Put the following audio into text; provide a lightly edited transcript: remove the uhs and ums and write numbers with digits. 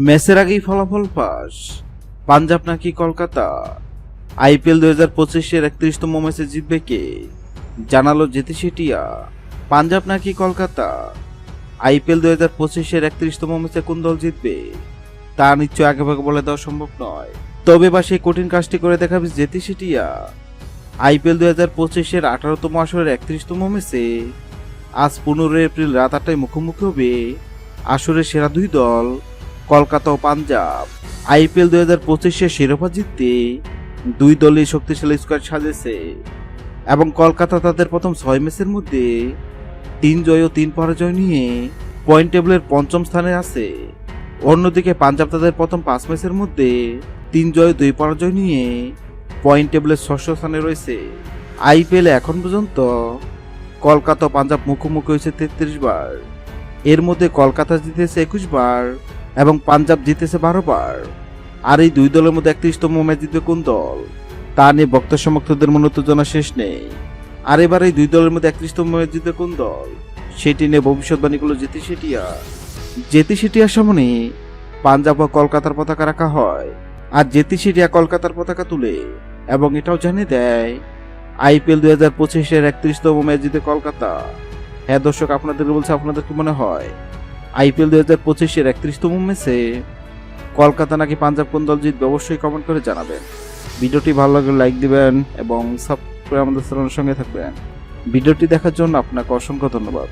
ম্যাচের আগেই ফলাফল ফাঁস, পাঞ্জাব নাকি কলকাতা? আইপিএল 2025-এর 31তম ম্যাচে জিতবে কে? জানালো জেতি শেটিয়া। পাঞ্জাব নাকি কলকাতা? আইপিএল 2025-এর 31তম ম্যাচে কোন দল জিতবে তা নিশ্চয় আগেভাগে বলে দেওয়া সম্ভব নয়। তবে বা সেই কঠিন কাজটি করে দেখাবে জেতি শেটিয়া। আইপিএল 2025-এর 18তম আসরের 31তম ম্যাচে আজ 15 এপ্রিল রাত 8টায় মুখোমুখি হবে আসরের সেরা দুই দল কলকাতা ও পাঞ্জাব। আইপিএল 2025-এর শিরোপা জিততে দুই দলই শক্তিশালী স্কোয়াড সাজেছে এবং কলকাতা তাদের প্রথম 6 ম্যাচের মধ্যে 3 জয় ও 3 পরাজয় নিয়ে পয়েন্ট টেবিলের 5ম স্থানে আছে। অন্যদিকে পাঞ্জাব তাদের প্রথম 5 ম্যাচের মধ্যে 3 জয় 2 পরাজয় নিয়ে পয়েন্ট টেবিলের 6ষ্ঠ স্থানে রয়েছে। আইপিএলে এখন পর্যন্ত কলকাতা ও পাঞ্জাব মুখোমুখি হয়েছে 33 বার। এর মধ্যে কলকাতা জিতেছে 21 বার এবং পাঞ্জাব জিতেছে 12 বার। আর এই দুই দলের মধ্যে 31তম ম্যাচ জিতবে কোন দল তা নিয়ে ভক্ত সমর্থকদের মনে উত্তেজনা শেষ নেই। আর এবার এই দুই দলের মধ্যে 31তম ম্যাচ জিতবে কোন দল সেটি নিয়ে ভবিষ্যৎবাণী করল জেতি শেটিয়া। জেতি শেটিয়ার সামনে পাঞ্জাব ও কলকাতার পতাকা রাখা হয় আর জেতি শেটিয়া কলকাতার পতাকা তুলে এবং এটাও জানিয়ে দেয় আইপিএল 2025-এর 31তম ম্যাচ জিতে কলকাতা। হ্যাঁ দর্শক, আপনাদের বলছে, আপনাদের কি মনে হয় আইপিএল 2025-এর 31তম ম্যাচে কলকাতা নাকি পাঞ্জাব কোন দল জিতবে? অবশ্যই কমেন্ট করে জানাবেন। ভিডিওটি ভালো লাগলে লাইক দিবেন এবং সাবস্ক্রাইব আমাদের চ্যানেলের সঙ্গে থাকবেন। ভিডিওটি দেখার জন্য আপনাকে অসংখ্য ধন্যবাদ।